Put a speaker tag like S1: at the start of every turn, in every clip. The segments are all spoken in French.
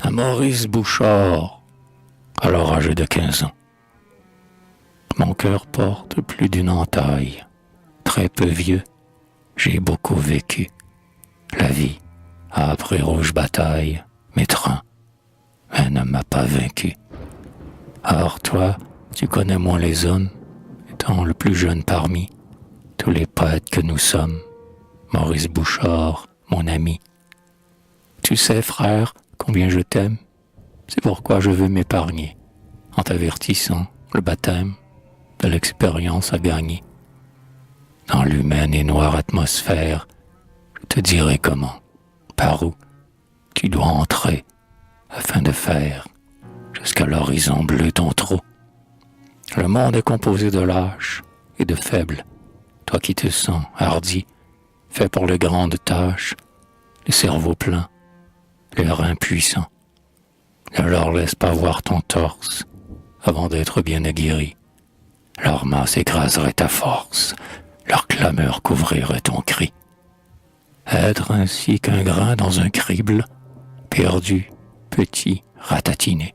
S1: à Maurice Bouchard, alors âgé de 15 ans. Mon cœur porte plus d'une entaille. Très peu vieux, j'ai beaucoup vécu. La vie a appris rouge bataille, mes trains, mais ne m'a pas vaincu. Or toi, tu connais moins les hommes, étant le plus jeune parmi tous les poètes que nous sommes. Maurice Bouchard, mon ami. Tu sais, frère, combien je t'aime. C'est pourquoi je veux m'épargner, en t'avertissant le baptême de l'expérience à gagner. Dans l'humaine et noire atmosphère, je te dirai comment, par où tu dois entrer afin de faire jusqu'à l'horizon bleu ton trou. Le monde est composé de lâches et de faibles. Toi qui te sens hardi, fait pour les grandes tâches, le cerveau plein, les reins puissants. Ne leur laisse pas voir ton torse avant d'être bien aguerri. Leur masse écraserait ta force, leur clameur couvrirait ton cri. Être ainsi qu'un grain dans un crible, perdu, petit, ratatiné,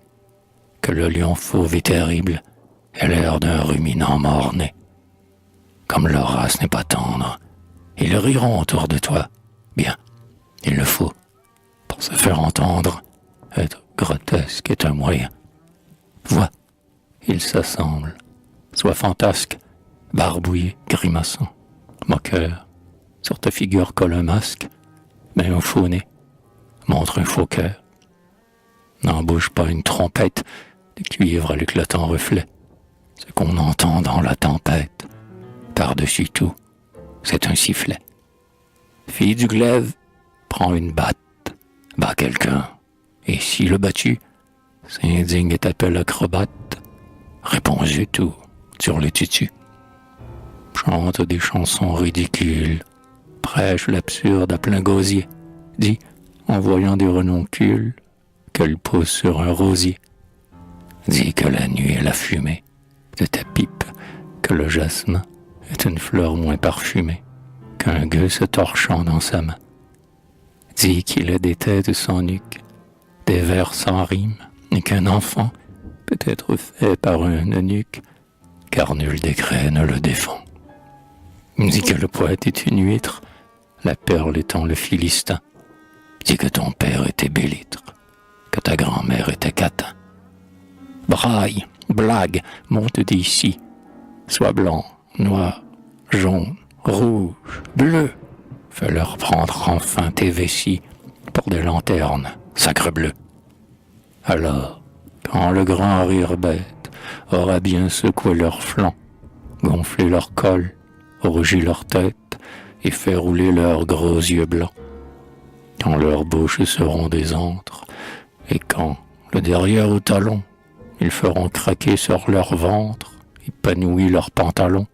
S1: que le lion fauve et terrible ait l'air d'un ruminant mort-né. Comme leur race n'est pas tendre, ils riront autour de toi. Bien, il le faut. Pour se faire entendre, être grotesque est un moyen. Vois, ils s'assemblent, soit fantasques, barbouillés, grimaçants, moqueurs. Sur ta figure colle un masque, mais un faux nez montre un faux cœur. N'embouche pas une trompette de cuivre à l'éclatant reflet. Ce qu'on entend dans la tempête, par-dessus tout, c'est un sifflet. Fille du glaive, prends une batte, bat quelqu'un, et si le battu s'indigne et t'appelle acrobate, réponds-y tout sur le tutu. Chante des chansons ridicules, prêche l'absurde à plein gosier, dit, en voyant des renoncules, qu'elle pousse sur un rosier. Dis que la nuit est la fumée de ta pipe, que le jasmin est une fleur moins parfumée qu'un gueux se torchant dans sa main. Dis qu'il est des têtes sans nuque, des vers sans rime, et qu'un enfant peut être fait par un eunuque, car nul décret ne le défend. Dis que le poète est une huître, la perle étant le Philistin. Dis que ton père était Bélitre, que ta grand-mère était Catin. Braille, blague, monte d'ici, sois blanc, noir, jaune, rouge, bleu. Fais-leur prendre enfin tes vessies pour des lanternes, sacrebleu. Alors, quand le grand rire bête aura bien secoué leurs flancs, gonflé leur col, rougi leur tête et fait rouler leurs gros yeux blancs, quand leurs bouches seront des antres, et quand, le derrière au talon, ils feront craquer sur leur ventre, épanouis leurs pantalons.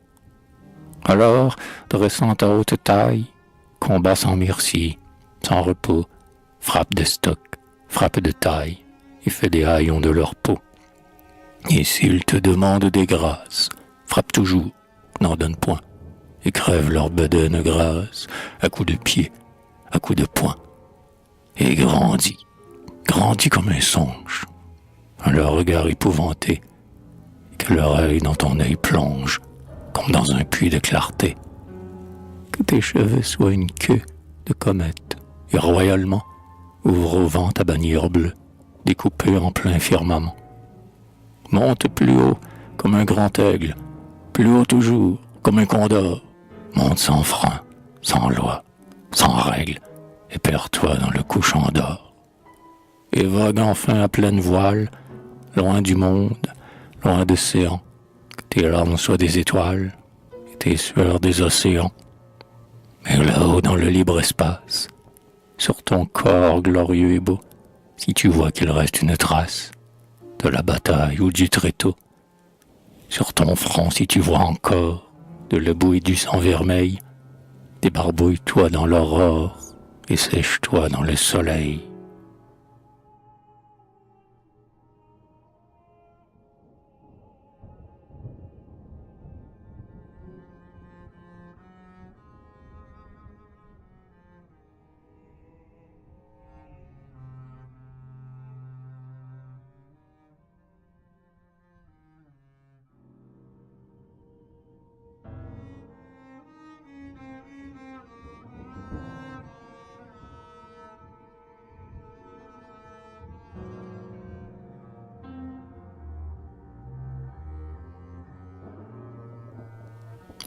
S1: Alors, dressant ta haute taille, combat sans merci, sans repos, frappe de stock, frappe de taille, et fais des haillons de leur peau. Et s'ils te demandent des grâces, frappe toujours, n'en donne point, et crève leur bedaine grasse, à coups de pied, à coups de poing. Et grandis, grandis comme un songe, leur regard épouvanté, que leur œil dans ton œil plonge, comme dans un puits de clarté. Que tes cheveux soient une queue de comète, et royalement ouvre au vent ta bannière bleue, découpée en plein firmament. Monte plus haut comme un grand aigle, plus haut toujours comme un condor. Monte sans frein, sans loi, sans règle, et perds-toi dans le couchant d'or. Et vogue enfin à pleine voile, loin du monde, loin d'océan, que tes larmes soient des étoiles, et tes sueurs des océans. Mais là-haut dans le libre espace, sur ton corps glorieux et beau, si tu vois qu'il reste une trace de la bataille ou du tréteau, sur ton front si tu vois encore de la boue et du sang vermeil, débarbouille-toi dans l'aurore et sèche-toi dans le soleil.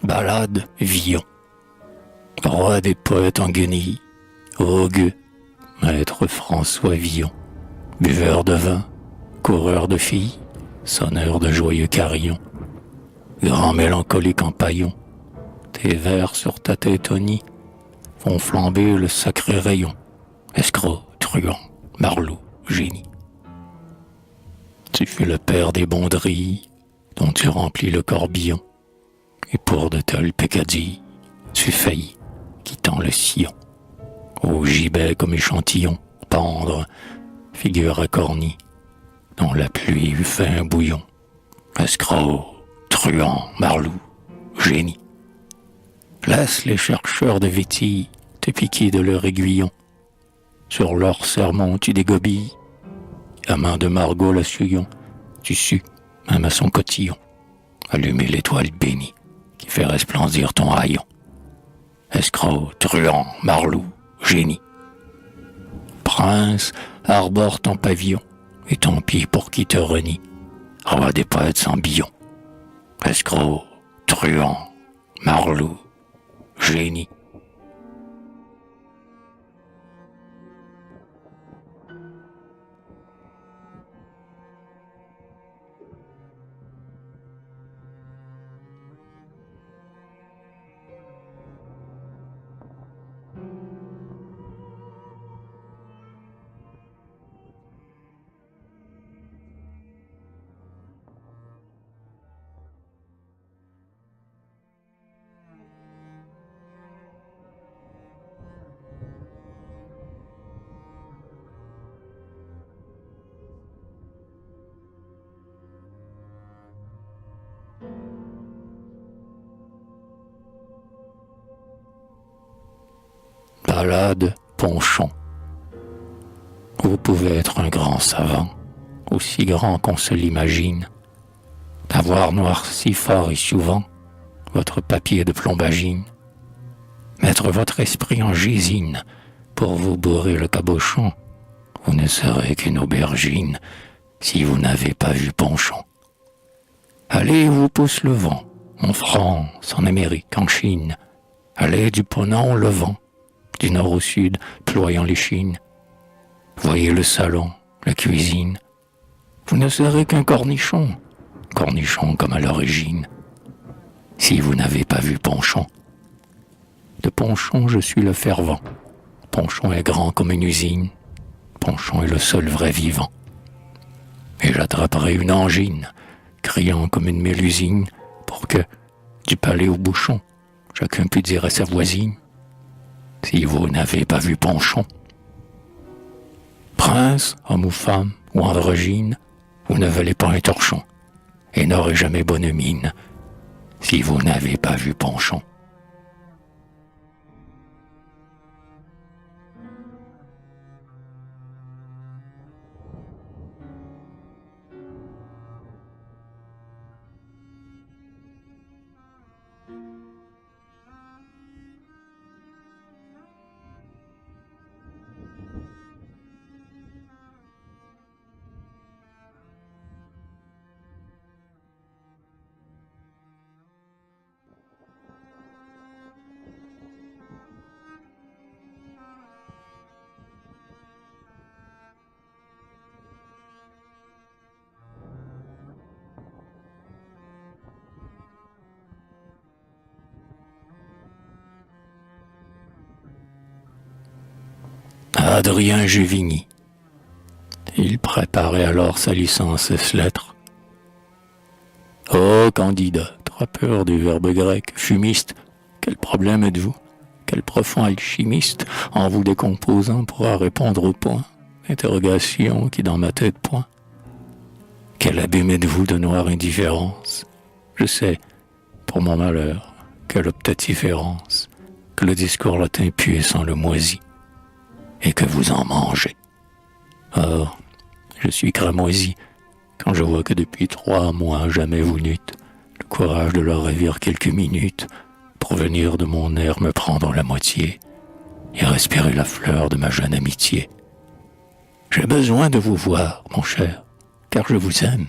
S1: Ballade Villon, roi des poètes en guenilles, Auguste, maître François Villon, buveur de vin, coureur de filles, sonneur de joyeux carillons, grand mélancolique en paillon, tes vers sur ta tétonie font flamber le sacré rayon, escroc, truand, marlot, génie. Tu fus le père des bonderies, dont tu remplis le corbillon, et pour de telles peccadilles, tu faillis, quittant le sillon, au gibet comme échantillon, pendre, figure acornie, dont la pluie eût fait un bouillon, escroc, truand, marlou, génie. Laisse les chercheurs de vétilles te piquer de leur aiguillon, sur leur sermon tu dégobilles, à main de Margot la Suillon, tu sues, même à son cotillon, allumer l'étoile bénie qui fait resplendir ton rayon. Escroc, truand, marlou, génie. Prince, arbore ton pavillon, et tant pis pour qui te renie, roi des poètes sans billon. Escroc, truand, marlou, génie. Ballade Ponchon. Vous pouvez être un grand savant, aussi grand qu'on se l'imagine, d'avoir noirci fort et souvent votre papier de plombagine, mettre votre esprit en gésine pour vous bourrer le cabochon. Vous ne serez qu'une aubergine si vous n'avez pas vu Ponchon. Allez où vous pousse le vent, en France, en Amérique, en Chine. Allez du Ponant au Levant, du nord au sud, ployant les chines. Voyez le salon, la cuisine. Vous ne serez qu'un cornichon, cornichon comme à l'origine, si vous n'avez pas vu Ponchon. De Ponchon, je suis le fervent. Ponchon est grand comme une usine. Ponchon est le seul vrai vivant. Et j'attraperai une angine, criant comme une mélusine, pour que, du palais au bouchon, chacun pût dire à sa voisine, si vous n'avez pas vu Ponchon. Prince, homme ou femme, ou androgyne, vous ne valez pas un torchon, et n'aurez jamais bonne mine, si vous n'avez pas vu Ponchon. Adrien Juvigny. Il préparait alors sa licence lettres. Oh, candidat, trop peur du verbe grec, fumiste, quel problème êtes-vous? Quel profond alchimiste, en vous décomposant, pourra répondre au point? Interrogation qui dans ma tête point. Quel abîme êtes-vous de noire indifférence? Je sais, pour mon malheur, quelle optatiférence, que le discours latin puissant le moisit, et que vous en mangez. Or, je suis cramoisi quand je vois que depuis 3 mois jamais vous n'eûtes le courage de leur ravir quelques minutes pour venir de mon air me prendre la moitié et respirer la fleur de ma jeune amitié. J'ai besoin de vous voir, mon cher, car je vous aime.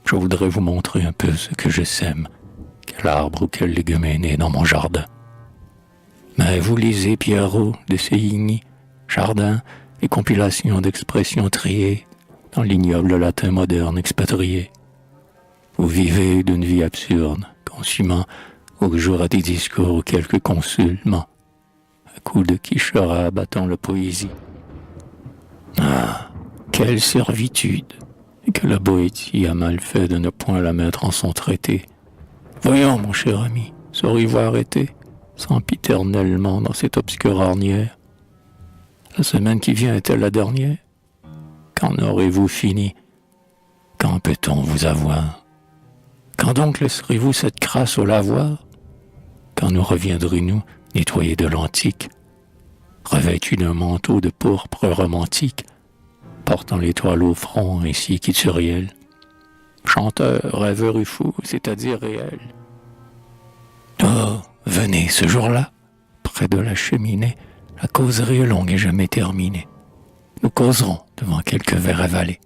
S1: Je voudrais vous montrer un peu ce que je sème, quel arbre ou quel légume est né dans mon jardin. Mais vous lisez Pierrot de Sévigny, Jardin et compilations d'expressions triées dans l'ignoble latin moderne expatrié. Vous vivez d'une vie absurde, consumant au jour à des discours ou quelques consultements, à coups de quichera battant la poésie. Ah, quelle servitude, et que la Boétie a mal fait de ne point la mettre en son traité. Voyons, mon cher ami, sauriez-vous arrêter, sempiternellement dans cette obscure ornière? La semaine qui vient est-elle la dernière? Quand aurez-vous fini? Quand peut-on vous avoir? Quand donc laisserez-vous cette crasse au lavoir? Quand nous reviendrons-nous nettoyés de l'antique, revêtus d'un manteau de pourpre romantique, portant l'étoile au front ainsi qu'Ithuriel, chanteur, rêveur et fou, c'est-à-dire réel. Oh, venez ce jour-là, près de la cheminée, la causerie est longue et jamais terminée. Nous causerons devant quelques verres avalés,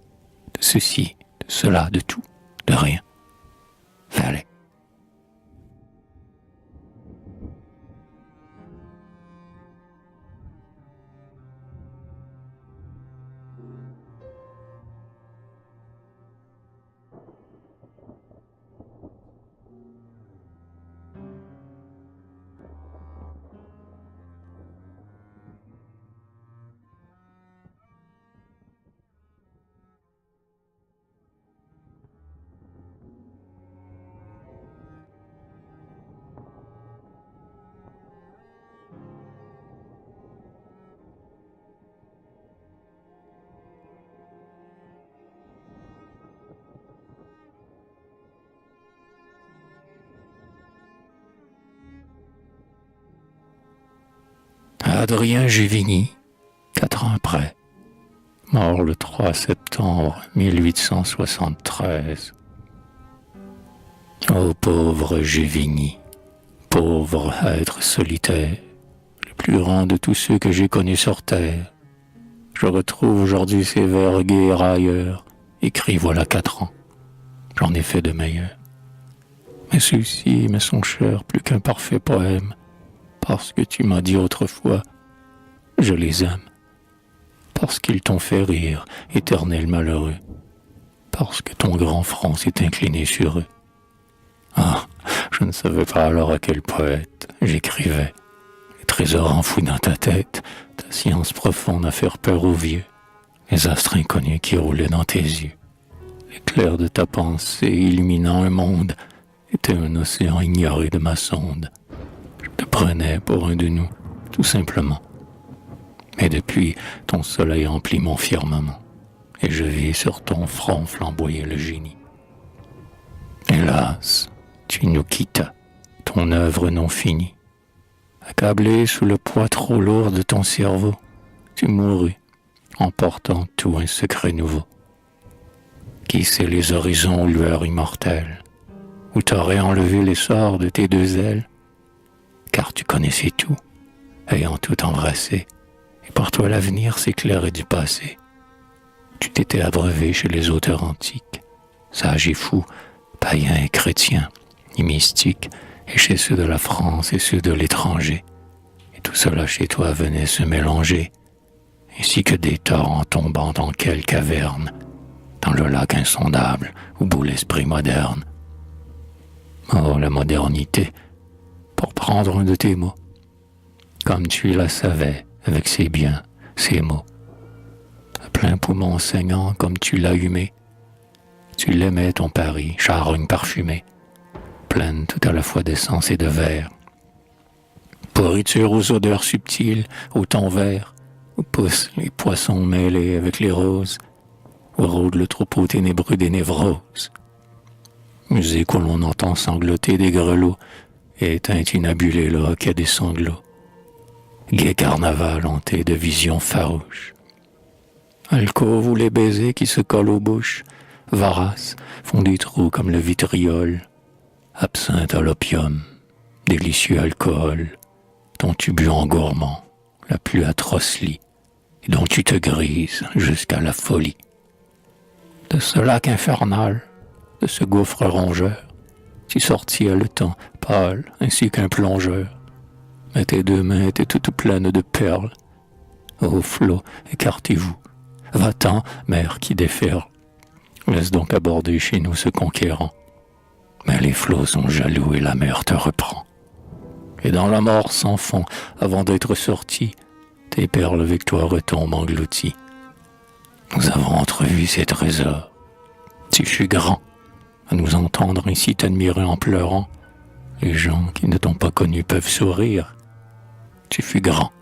S1: de ceci, de cela, de tout, de rien. Allez. Adrien Juvigny, 4 ans après, mort le 3 septembre 1873. Ô pauvre Juvigny, pauvre être solitaire, le plus grand de tous ceux que j'ai connus sur terre. Je retrouve aujourd'hui ces vers gais et railleurs, écrits voilà 4 ans. J'en ai fait de meilleurs. Mais ceux-ci me sont chers plus qu'un parfait poème, parce que tu m'as dit autrefois, je les aime, parce qu'ils t'ont fait rire, éternel malheureux, parce que ton grand front s'est incliné sur eux. Ah, je ne savais pas alors à quel poète j'écrivais. Les trésors enfouis dans ta tête, ta science profonde à faire peur aux vieux, les astres inconnus qui roulaient dans tes yeux. L'éclair de ta pensée illuminant un monde était un océan ignoré de ma sonde. Je te prenais pour un de nous, tout simplement. Mais depuis, ton soleil emplit mon firmament, et je vis sur ton front flamboyer le génie. Hélas, tu nous quittas, ton œuvre non finie. Accablé sous le poids trop lourd de ton cerveau, tu mourus, emportant tout un secret nouveau. Qui sait les horizons aux lueurs immortelles, où t'aurais enlevé l'essor de tes 2 ailes? Car tu connaissais tout, ayant tout embrassé, et pour toi l'avenir s'éclairait du passé. Tu t'étais abreuvé chez les auteurs antiques, sages et fous, païens et chrétiens, et mystiques, et chez ceux de la France et ceux de l'étranger. Et tout cela chez toi venait se mélanger, ainsi que des torrents tombant dans quelle caverne, dans le lac insondable où bout l'esprit moderne. Oh, la modernité, pour prendre un de tes mots, comme tu la savais, avec ses biens, ses mots, à plein poumon saignant comme tu l'as humé, tu l'aimais ton Paris, charogne parfumée, pleine tout à la fois d'essence et de verre. Pourriture aux odeurs subtiles, au ton vert, où poussent les poissons mêlés avec les roses, où rôde le troupeau ténébreux des névroses. Musique où l'on entend sangloter des grelots, et tintinabulé le hoquet des sanglots. Gai carnaval hanté de visions farouches. Alcôve où les baisers qui se collent aux bouches, voraces, font des trous comme le vitriol. Absinthe à l'opium, délicieux alcool, dont tu bus en gourmand, la plus atroce lit, et dont tu te grises jusqu'à la folie. De ce lac infernal, de ce gouffre rongeur, Tu sortis haletant, pâle, ainsi qu'un plongeur. Mais tes deux mains étaient toutes pleines de perles. Ô flot, écartez-vous. Va-t'en, mer qui déferle. Laisse donc aborder chez nous ce conquérant. Mais les flots sont jaloux et la mer te reprend. Et dans la mort sans fond, avant d'être sorti, tes perles avec toi retombent englouties. Nous avons entrevu ces trésors. Tu fus grand, à nous entendre ainsi t'admirer en pleurant. Les gens qui ne t'ont pas connu peuvent sourire. Tu fus grand,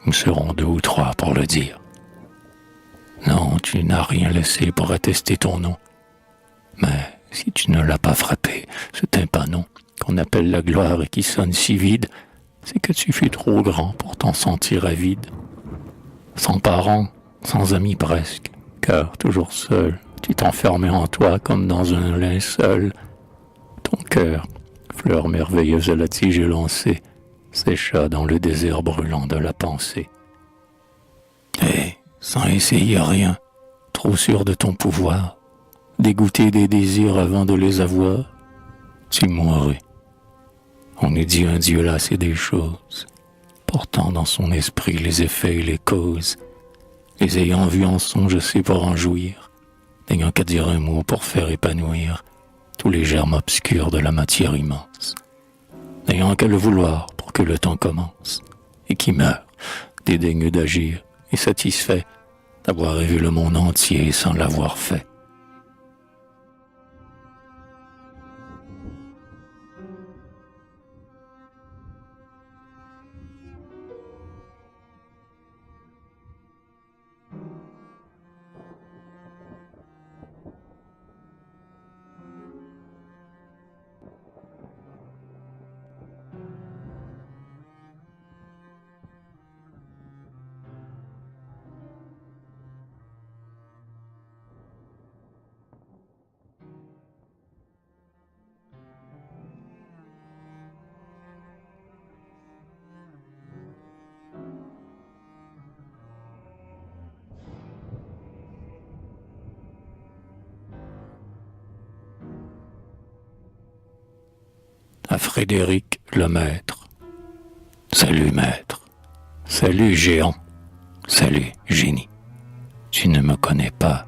S1: nous serons 2 ou 3 pour le dire. Non, tu n'as rien laissé pour attester ton nom. Mais si tu ne l'as pas frappé, ce tympanon qu'on appelle la gloire et qui sonne si vide, c'est que tu fus trop grand pour t'en sentir avide. Sans parents, sans amis presque, car toujours seul, tu t'enfermais en toi comme dans un linceul. Ton cœur, fleur merveilleuse à la tige élancée, sécha dans le désert brûlant de la pensée. Et, sans essayer rien, trop sûr de ton pouvoir, dégoûté des désirs avant de les avoir, tu mourrais. On eût dit un Dieu lassé des choses, portant dans son esprit les effets et les causes, les ayant vus en songe assez pour en jouir, n'ayant qu'à dire un mot pour faire épanouir tous les germes obscurs de la matière immense, n'ayant qu'à le vouloir pour que le temps commence, et qui meurt, dédaigneux d'agir et satisfait d'avoir vu le monde entier sans l'avoir fait. À Frédéric le maître. Salut maître, salut géant, salut génie. Tu ne me connais pas,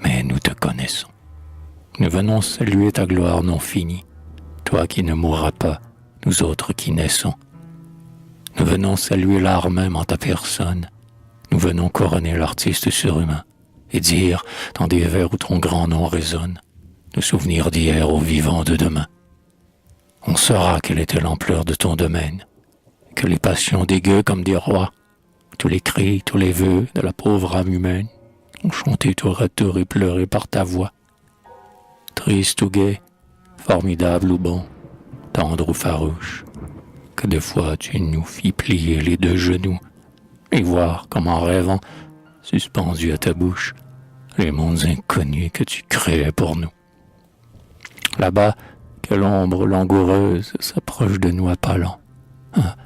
S1: mais nous te connaissons. Nous venons saluer ta gloire non finie, toi qui ne mourras pas, nous autres qui naissons. Nous venons saluer l'art même en ta personne, nous venons couronner l'artiste surhumain et dire, dans des vers où ton grand nom résonne, nos souvenirs d'hier aux vivants de demain. On saura quelle était l'ampleur de ton domaine, que les passions dégueu comme des rois, tous les cris, tous les vœux de la pauvre âme humaine ont chanté tour à tour et pleuré par ta voix. Triste ou gai, formidable ou bon, tendre ou farouche, que de fois tu nous fis plier les 2 genoux et voir comme en rêvant, suspendus à ta bouche, les mondes inconnus que tu créais pour nous. Là-bas, que l'ombre langoureuse s'approche de nous à pas lents. Ah,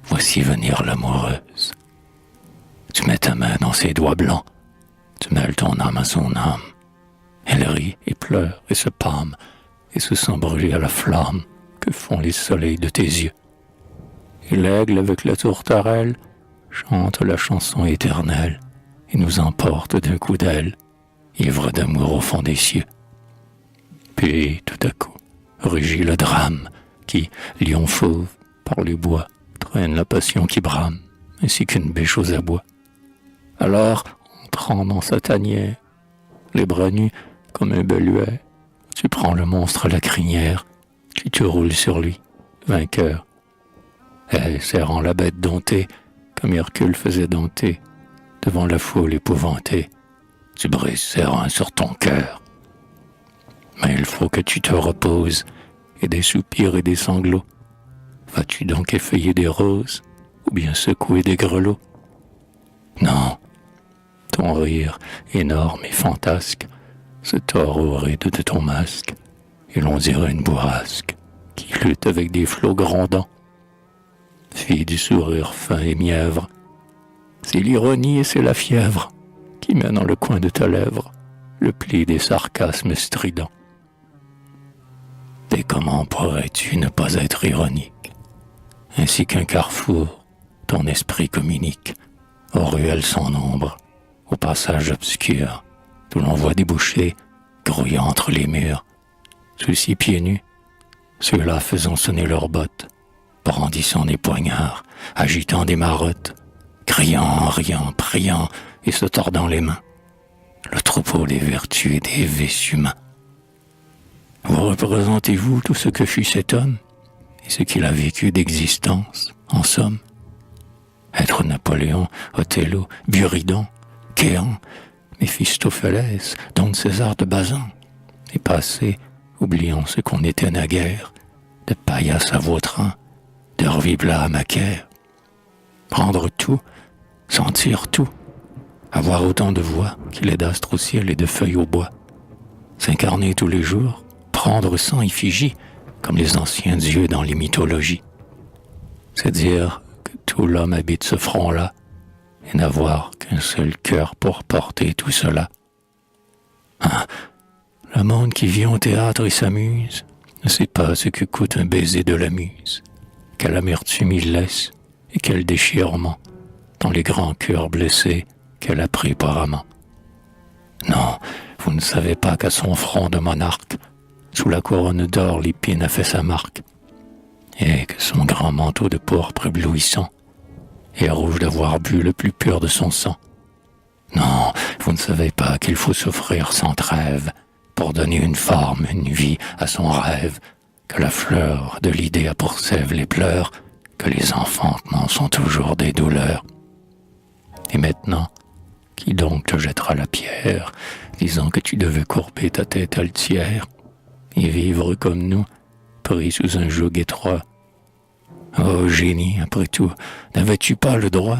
S1: voici venir l'amoureuse. Tu mets ta main dans ses doigts blancs, tu mêles ton âme à son âme. Elle rit et pleure et se pâme et se sent brûler à la flamme que font les soleils de tes yeux. Et l'aigle avec la tourterelle chante la chanson éternelle et nous emporte d'un coup d'aile, ivre d'amour au fond des cieux. Puis, tout à coup, rugit le drame qui, lion fauve, par les bois, traîne la passion qui brame, ainsi qu'une bêche aux abois. Alors, entrant dans sa tanière, les bras nus comme un beluet, tu prends le monstre à la crinière, tu te roules sur lui, vainqueur. Et, serrant la bête domptée, comme Hercule faisait dompter, devant la foule épouvantée, tu brises ses reins sur ton cœur. Mais il faut que tu te reposes, et des soupirs et des sanglots. Vas-tu donc effeuiller des roses, ou bien secouer des grelots? Non, ton rire, énorme et fantasque, se tord au ride de ton masque, et l'on dirait une bourrasque, qui lutte avec des flots grondants. Fille du sourire fin et mièvre, c'est l'ironie et c'est la fièvre, qui met dans le coin de ta lèvre le pli des sarcasmes stridents. Et comment pourrais-tu ne pas être ironique? Ainsi qu'un carrefour, ton esprit communique aux ruelles sans nombre, aux passages obscurs, d'où l'on voit déboucher, grouillant entre les murs. Ceux-ci pieds nus, ceux-là faisant sonner leurs bottes, brandissant des poignards, agitant des marottes, criant, riant, priant et se tordant les mains. Le troupeau des vertus et des vices humains. Vous représentez-vous tout ce que fut cet homme et ce qu'il a vécu d'existence, en somme? Être Napoléon, Othello, Buridon, Kéan, Méphistophélès, Don César de Bazan, et passer, oubliant ce qu'on était naguère, de paillasse à Vautrin, de Revibla à Macaire. Prendre tout, sentir tout, avoir autant de voix qu'il est d'astres au ciel et de feuilles au bois, s'incarner tous les jours, prendre sans effigie, comme les anciens dieux dans les mythologies. C'est dire que tout l'homme habite ce front-là, et n'avoir qu'un seul cœur pour porter tout cela. Ah, le monde qui vit au théâtre et s'amuse ne sait pas ce que coûte un baiser de la muse, quelle amertume il laisse et quel déchirement dans les grands cœurs blessés qu'elle a pris par amant. Non, vous ne savez pas qu'à son front de monarque, sous la couronne d'or, l'épine a fait sa marque, et que son grand manteau de pourpre éblouissant est rouge d'avoir bu le plus pur de son sang. Non, vous ne savez pas qu'il faut souffrir sans trêve pour donner une forme, une vie à son rêve, que la fleur de l'idée a pour sève les pleurs, que les enfantements sont toujours des douleurs. Et maintenant, qui donc te jettera la pierre, disant que tu devais courber ta tête altière et vivre comme nous, pris sous un joug étroit? Oh génie, après tout, n'avais-tu pas le droit,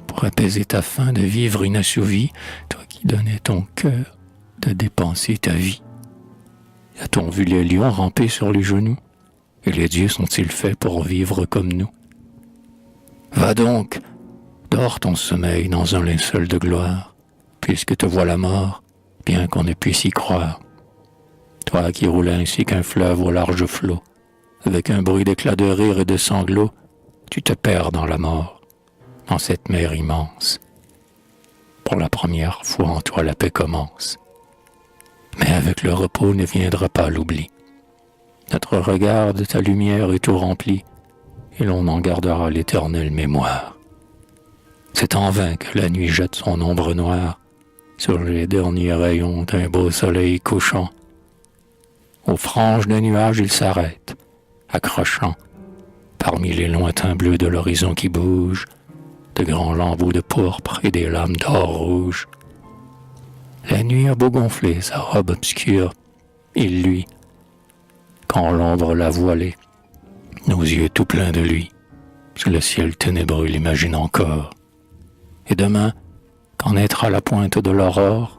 S1: pour apaiser ta faim, de vivre inassouvi, toi qui donnais ton cœur, de dépenser ta vie? A-t-on vu les lions ramper sur les genoux? Et les dieux sont-ils faits pour vivre comme nous? Va donc, dors ton sommeil dans un linceul de gloire, puisque te voilà mort, bien qu'on ne puisse y croire. Toi qui roulais ainsi qu'un fleuve au large flot, avec un bruit d'éclats de rire et de sanglots, tu te perds dans la mort, dans cette mer immense. Pour la première fois en toi la paix commence. Mais avec le repos ne viendra pas l'oubli. Notre regard de ta lumière est tout rempli, et l'on en gardera l'éternelle mémoire. C'est en vain que la nuit jette son ombre noire sur les derniers rayons d'un beau soleil couchant. Aux franges d'un nuage il s'arrête, accrochant, parmi les lointains bleus de l'horizon qui bouge, de grands lambeaux de pourpre et des lames d'or rouge. La nuit a beau gonfler sa robe obscure, il luit, quand l'ombre l'a voilé, nos yeux tout pleins de lui, sous le ciel ténébreux l'imagine encore. Et demain, quand naîtra la pointe de l'aurore,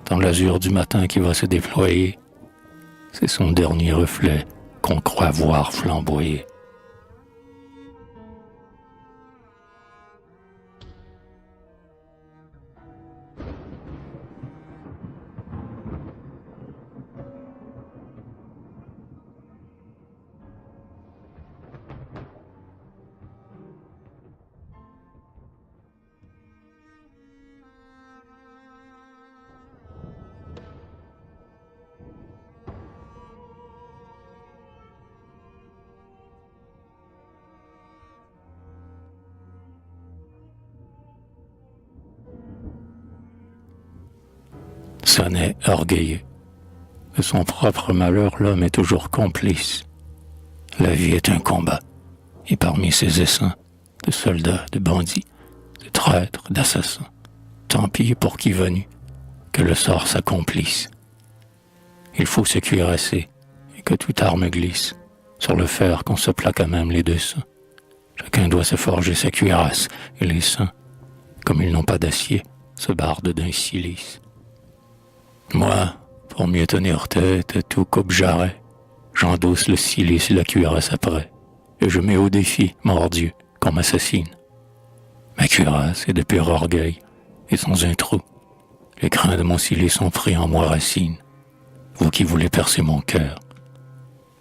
S1: dans l'azur du matin qui va se déployer, c'est son dernier reflet qu'on croit voir flamboyer. Sonnet orgueilleux. De son propre malheur, l'homme est toujours complice. La vie est un combat, et parmi ses essaims, de soldats, de bandits, de traîtres, d'assassins, tant pis pour qui venu, que le sort s'accomplisse. Il faut se cuirasser, et que toute arme glisse, sur le fer qu'on se plaque à même les deux seins. Chacun doit se forger sa cuirasse, et les seins, comme ils n'ont pas d'acier, se bardent d'un silice. Moi, pour mieux tenir tête, tout coupe jarret, j'endosse le silice et la cuirasse après, et je mets au défi, mordieu, qu'on m'assassine. Ma cuirasse est de pur orgueil, et sans un trou. Les crins de mon silice ont pris en moi racine. Vous qui voulez percer mon cœur,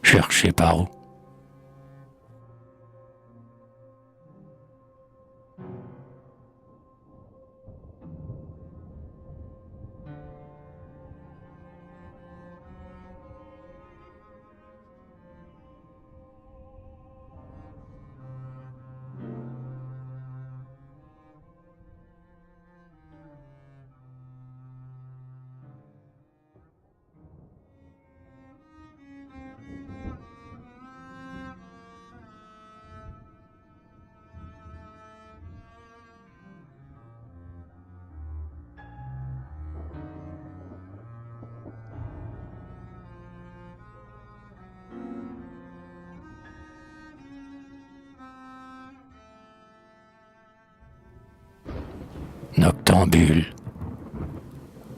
S1: cherchez par où. Noctambule,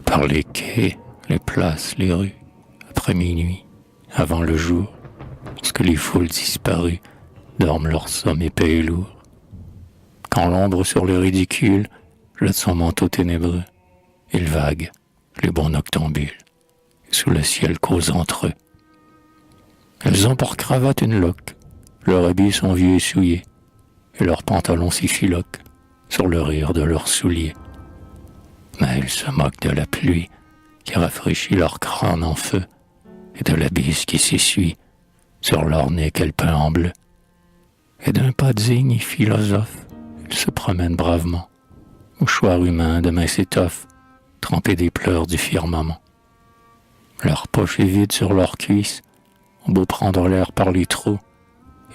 S1: par les quais, les places, les rues, après minuit, avant le jour, lorsque les foules disparues dorment leur somme épais et lourd. Quand l'ombre sur le ridicule jette son manteau ténébreux, ils vaguent, les bons noctambules, sous le ciel causent entre eux. Elles ont pour cravate une loque, leurs habits sont vieux et souillés, et leurs pantalons s'y filoquent sur le rire de leurs souliers. Mais ils se moquent de la pluie qui rafraîchit leur crâne en feu et de la bise qui s'essuie sur leur nez qu'elle peint en bleu. Et d'un pas digne et philosophe, ils se promènent bravement, mouchoirs humains de mince étoffe, trempés des pleurs du firmament. Leur poche est vide sur leurs cuisses, ont beau prendre l'air par les trous,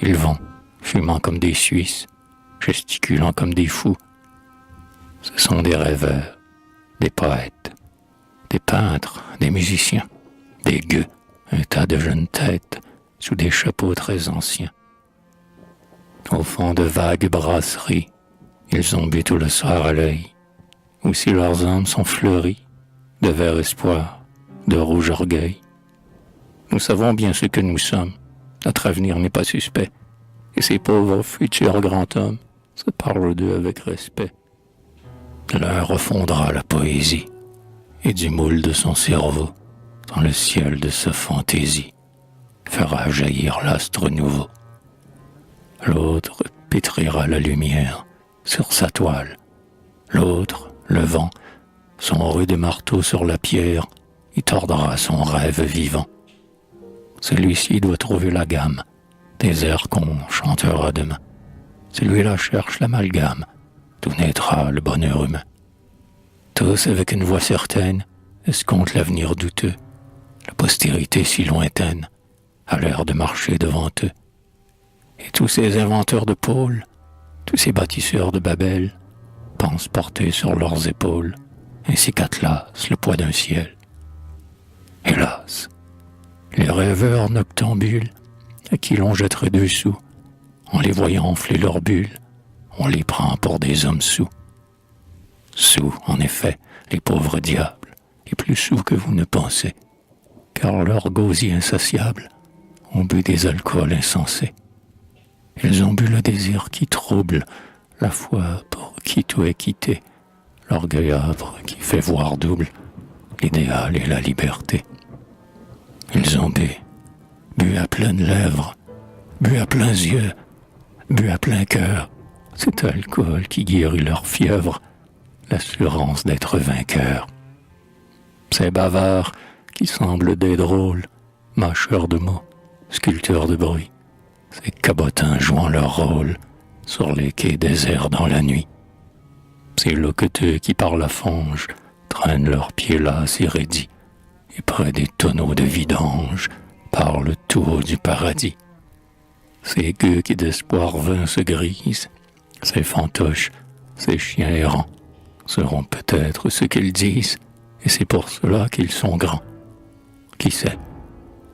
S1: ils vont, fumant comme des Suisses, gesticulant comme des fous. Ce sont des rêveurs, des poètes, des peintres, des musiciens, des gueux, un tas de jeunes têtes sous des chapeaux très anciens. Au fond de vagues brasseries, ils ont bu tout le soir à l'œil, ou si leurs âmes sont fleuries de vert espoir, de rouge orgueil. Nous savons bien ce que nous sommes, notre avenir n'est pas suspect, et ces pauvres futurs grands hommes se parlent d'eux avec respect. L'un refondra la poésie, et du moule de son cerveau, dans le ciel de sa fantaisie, fera jaillir l'astre nouveau. L'autre pétrira la lumière sur sa toile. L'autre, le vent, son rude marteau sur la pierre, y tordra son rêve vivant. Celui-ci doit trouver la gamme des airs qu'on chantera demain. Celui-là cherche l'amalgame, d'où naîtra le bonheur humain. Tous, avec une voix certaine, escomptent l'avenir douteux. La postérité si lointaine a l'air de marcher devant eux. Et tous ces inventeurs de pôles, tous ces bâtisseurs de Babel, pensent porter sur leurs épaules, ainsi qu'Atlas, le poids d'un ciel. Hélas, les rêveurs noctambules, à qui l'on jetterait dessous, en les voyant enfler leurs bulles, on les prend pour des hommes saouls. Saouls, en effet, les pauvres diables, et plus saouls que vous ne pensez, car leurs gosiers insatiables ont bu des alcools insensés. Ils ont bu le désir qui trouble, la foi pour qui tout est quitté, l'orgueil âpre qui fait voir double l'idéal et la liberté. Ils ont bu à pleines lèvres, bu à pleins yeux, bu à plein cœur, cet alcool qui guérit leur fièvre, l'assurance d'être vainqueurs. Ces bavards qui semblent des drôles, mâcheurs de mots, sculpteurs de bruit, ces cabotins jouant leur rôle sur les quais déserts dans la nuit. Ces loqueteux qui par la fange traînent leurs pieds las et raidis, et près des tonneaux de vidange parlent tout haut du paradis. Ces gueux qui d'espoir vain se grisent, ces fantoches, ces chiens errants, seront peut-être ce qu'ils disent, et c'est pour cela qu'ils sont grands. Qui sait,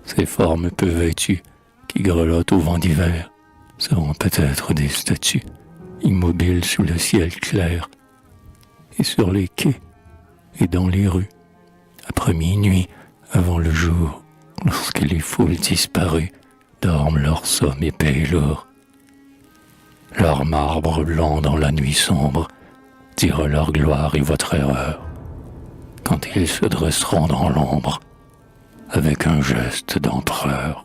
S1: ces formes peu vêtues, qui grelottent au vent d'hiver, seront peut-être des statues, immobiles sous le ciel clair, et sur les quais, et dans les rues, après minuit, avant le jour, lorsque les foules disparues dorment leur somme épais et lourd. Leur marbre blanc dans la nuit sombre dira leur gloire et votre erreur, quand ils se dresseront dans l'ombre avec un geste d'empereur.